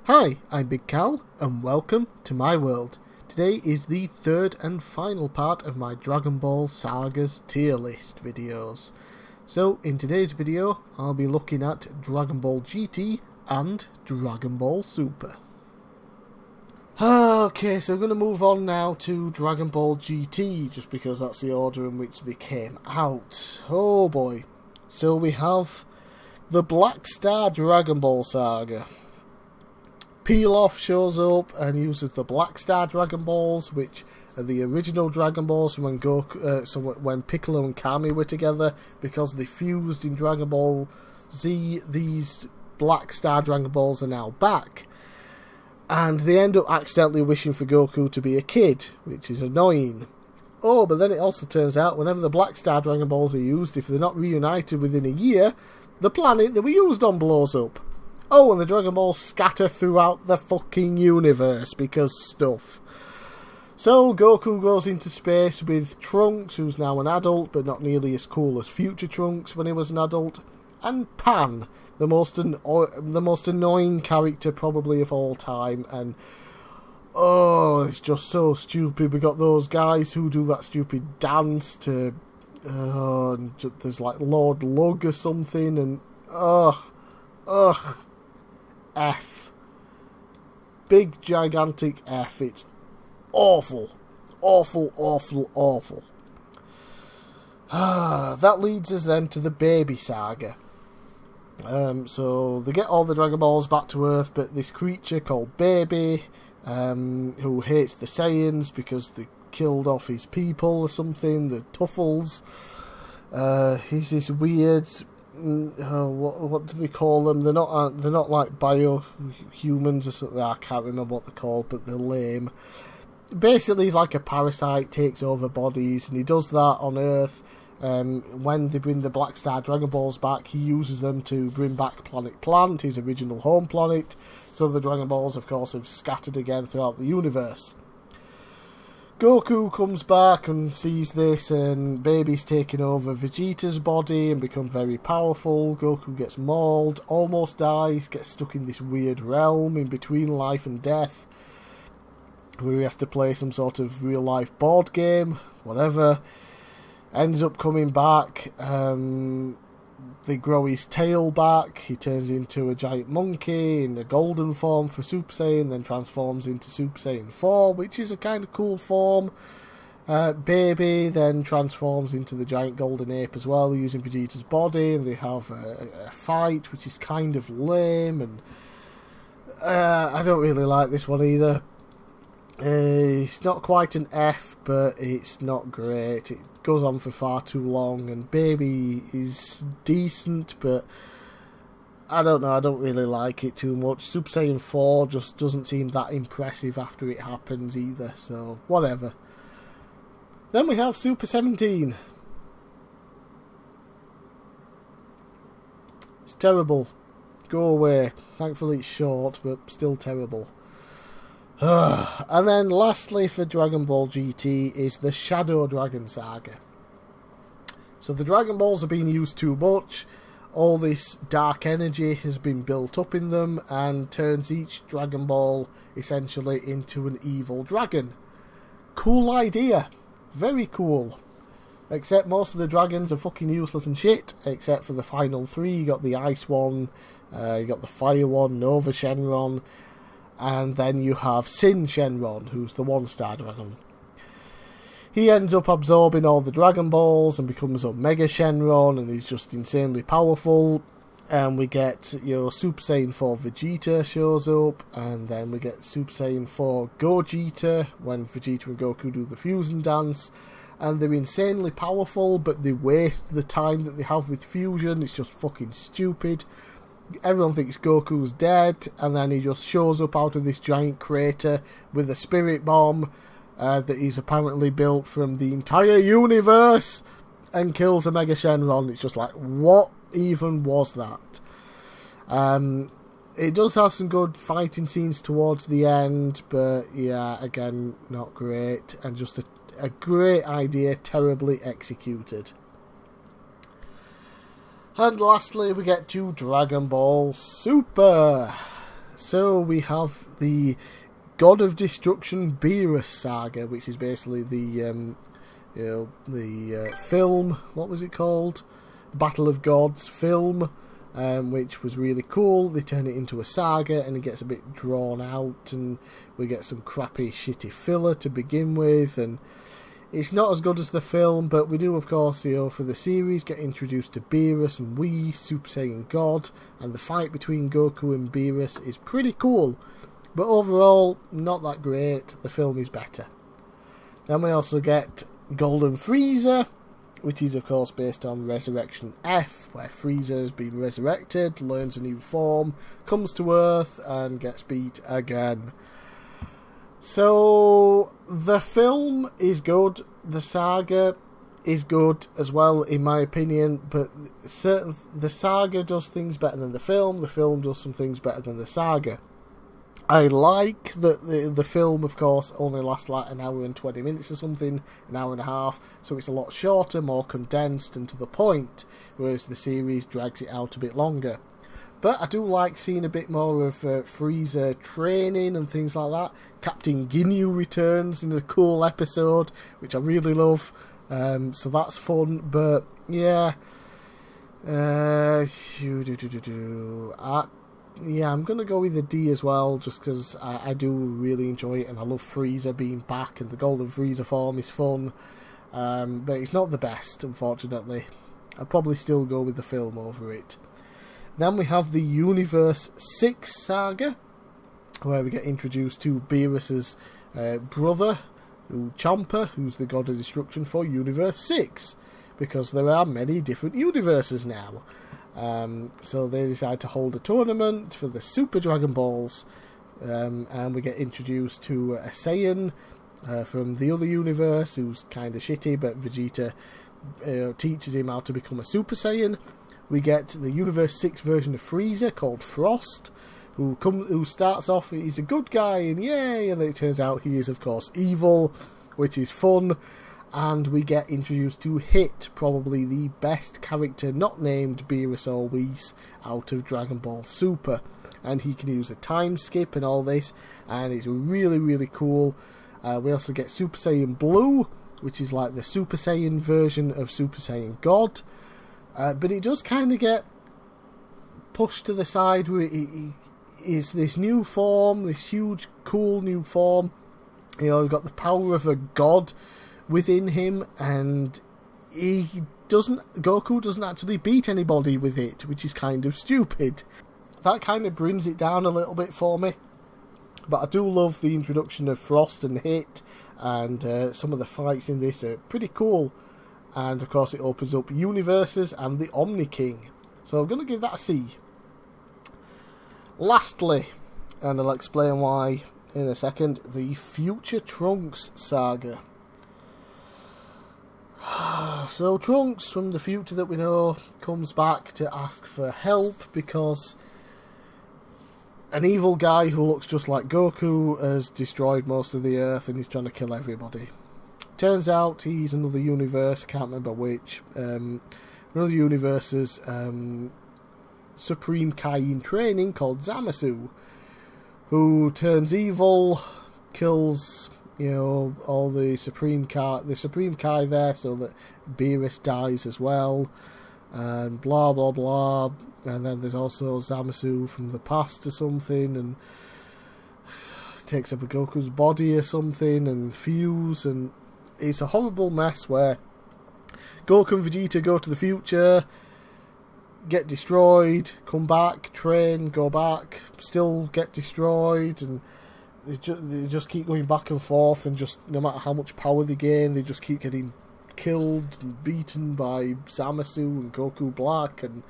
Hi, I'm bigcal, and welcome to my world. Today is the third and final part of my Dragon Ball Sagas tier list videos. So, in today's video, I'll be looking at Dragon Ball GT and Dragon Ball Super. Okay, so we're going to move on now to Dragon Ball GT, just because that's the order in which they came out. Oh boy. So we have the Black Star Dragon Ball Saga. Pilaf shows up and uses the Black Star Dragon Balls, which are the original Dragon Balls from when Piccolo and Kami were together, because they fused in Dragon Ball Z. These Black Star Dragon Balls are now back, and they end up accidentally wishing for Goku to be a kid, which is annoying. Oh, but then it also turns out whenever the Black Star Dragon Balls are used, if they're not reunited within a year, the planet they were used on blows up. Oh, and the Dragon Balls scatter throughout the fucking universe because stuff. So Goku goes into space with Trunks, who's now an adult, but not nearly as cool as future Trunks when he was an adult, and Pan, the most annoying character probably of all time, and oh, it's just so stupid. We got those guys who do that stupid dance to, and there's like Lord Lug or something, and F. Big gigantic F. It's awful. Awful, awful, awful. That leads us then to the Baby Saga. So they get all the Dragon Balls back to Earth, but this creature called Baby, who hates the Saiyans because they killed off his people or something, the Tuffles. He's this weird... what do they call them? They're not like bio-humans or something. I can't remember what they're called, but they're lame. Basically, he's like a parasite, takes over bodies, and he does that on Earth. When they bring the Black Star Dragon Balls back, he uses them to bring back Planet Plant, his original home planet. So the Dragon Balls, of course, have scattered again throughout the universe. Goku comes back and sees this, and Baby's taken over Vegeta's body and become very powerful. Goku gets mauled, almost dies, gets stuck in this weird realm in between life and death, where he has to play some sort of real-life board game, whatever. Ends up coming back. They grow his tail back. He turns into a giant monkey in a golden form for Super Saiyan, then transforms into Super Saiyan 4, which is a kind of cool form. Baby then transforms into the giant golden ape as well, using Vegeta's body, and they have a fight, which is kind of lame, and I don't really like this one either. It's not quite an F, but it's not great. It goes on for far too long, and Baby is decent, but I don't know, I don't really like it too much. Super Saiyan 4 just doesn't seem that impressive after it happens either, so whatever. Then we have Super 17. It's terrible. Go away. Thankfully it's short, but still terrible. And then lastly for Dragon Ball GT is the Shadow Dragon Saga. So the Dragon Balls are being used too much. All this dark energy has been built up in them and turns each Dragon Ball essentially into an evil dragon. Cool idea. Very cool. Except most of the dragons are fucking useless and shit, except for the final three. You got the Ice one, you got the Fire one, Nova Shenron, and then you have Sin Shenron, who's the one-star dragon. He ends up absorbing all the Dragon Balls and becomes Omega Shenron, and he's just insanely powerful. And we get, Super Saiyan 4 Vegeta shows up, and then we get Super Saiyan 4 Gogeta, when Vegeta and Goku do the fusion dance. And they're insanely powerful, but they waste the time that they have with fusion. It's just fucking stupid. Everyone thinks Goku's dead, and then he just shows up out of this giant crater with a spirit bomb that he's apparently built from the entire universe, and kills Omega Shenron. It's just like, what even was that? It does have some good fighting scenes towards the end, but yeah, again, not great, and just a great idea, terribly executed. And lastly, we get to Dragon Ball Super. So we have the God of Destruction Beerus saga, which is basically the film. What was it called? Battle of Gods film, which was really cool. They turn it into a saga, and it gets a bit drawn out, and we get some crappy, shitty filler to begin with, and it's not as good as the film, but we do, of course, for the series, get introduced to Beerus and Whis, Super Saiyan God, and the fight between Goku and Beerus is pretty cool. But overall, not that great. The film is better. Then we also get Golden Frieza, which is, of course, based on Resurrection F, where Frieza has been resurrected, learns a new form, comes to Earth, and gets beat again. So, the film is good, the saga is good as well, in my opinion, but the saga does things better than the film does some things better than the saga. I like that the film, of course, only lasts like an hour and 20 minutes or something, an hour and a half, so it's a lot shorter, more condensed and to the point, whereas the series drags it out a bit longer. But I do like seeing a bit more of Frieza training and things like that. Captain Ginyu returns in a cool episode, which I really love. So that's fun. But yeah, I'm gonna go with a D as well, just because I do really enjoy it, and I love Frieza being back, and the Golden Frieza form is fun. But it's not the best, unfortunately. I'll probably still go with the film over it. Then we have the Universe 6 saga, where we get introduced to Beerus's brother, Champa, who's the God of Destruction for Universe 6, because there are many different universes now. So they decide to hold a tournament for the Super Dragon Balls, and we get introduced to a Saiyan from the other universe, who's kind of shitty, but Vegeta teaches him how to become a Super Saiyan. We get the Universe 6 version of Frieza called Frost, who starts off, he's a good guy, and yay, and then it turns out he is, of course, evil, which is fun. And we get introduced to Hit, probably the best character not named Beerus or Whis out of Dragon Ball Super. And he can use a time skip and all this, and it's really, really cool. We also get Super Saiyan Blue, which is like the Super Saiyan version of Super Saiyan God. But it does kind of get pushed to the side where it is this new form, this huge, cool new form. We've got the power of a god within him, and Goku doesn't actually beat anybody with it, which is kind of stupid. That kind of brings it down a little bit for me. But I do love the introduction of Frost and Hit, and some of the fights in this are pretty cool. And of course it opens up universes and the Omni King. So I'm going to give that a C. Lastly, and I'll explain why in a second, the Future Trunks saga. So Trunks, from the future that we know, comes back to ask for help because an evil guy who looks just like Goku has destroyed most of the Earth and he's trying to kill everybody. Turns out he's another universe, can't remember which, another universe's Supreme Kai in training called Zamasu, who turns evil, kills, all the Supreme Kai there, so that Beerus dies as well, and blah blah blah. And then there's also Zamasu from the past or something, and takes over Goku's body or something, and fuse, and it's a horrible mess where Goku and Vegeta go to the future, get destroyed, come back, train, go back, still get destroyed, and they just keep going back and forth, and just no matter how much power they gain, they just keep getting killed and beaten by Zamasu and Goku Black, and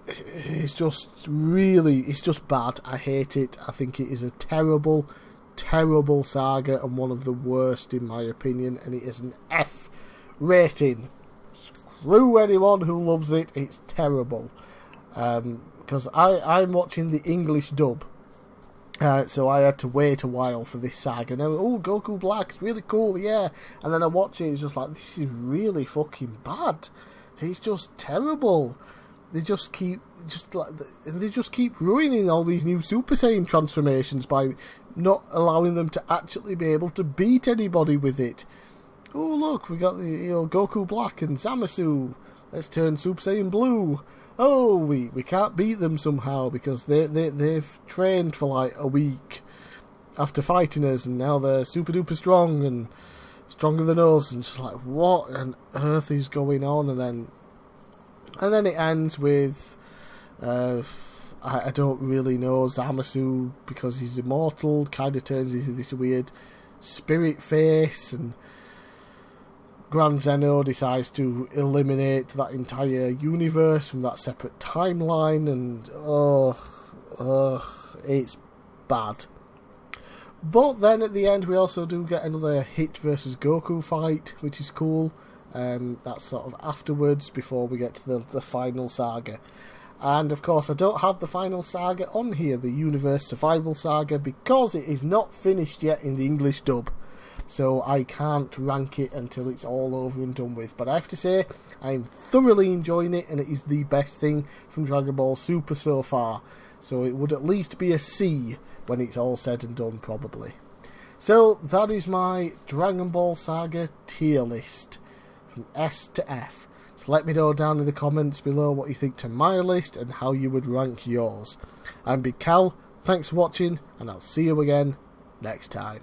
it's just bad. I hate it. I think it is a terrible, terrible saga, and one of the worst in my opinion, and it is an F rating. Screw anyone who loves it, it's terrible. Because I'm watching the English dub, so I had to wait a while for this saga. And I went, Goku Black, it's really cool, yeah. And then I watch it, it's just this is really fucking bad. It's just terrible. They just keep just like they just keep ruining all these new Super Saiyan transformations by not allowing them to actually be able to beat anybody with it. Oh look, we got the Goku Black and Zamasu. Let's turn Super Saiyan Blue. Oh, we can't beat them somehow because they've trained for like a week after fighting us, and now they're super duper strong and stronger than us. And just like, what on earth is going on? And then it ends with I don't really know, Zamasu, because he's immortal, kind of turns into this weird spirit face, and Grand Zeno decides to eliminate that entire universe from that separate timeline, and it's bad. But then at the end we also do get another Hit versus Goku fight, which is cool. That's sort of afterwards, before we get to the final saga. And of course I don't have the final saga on here, the Universe Survival Saga, because it is not finished yet in the English dub. So I can't rank it until it's all over and done with. But I have to say, I'm thoroughly enjoying it, and it is the best thing from Dragon Ball Super so far. So it would at least be a C when it's all said and done, probably. So that is my Dragon Ball Saga tier list, from S to F. So let me know down in the comments below what you think to my list and how you would rank yours. I'm bigcal, thanks for watching, and I'll see you again next time.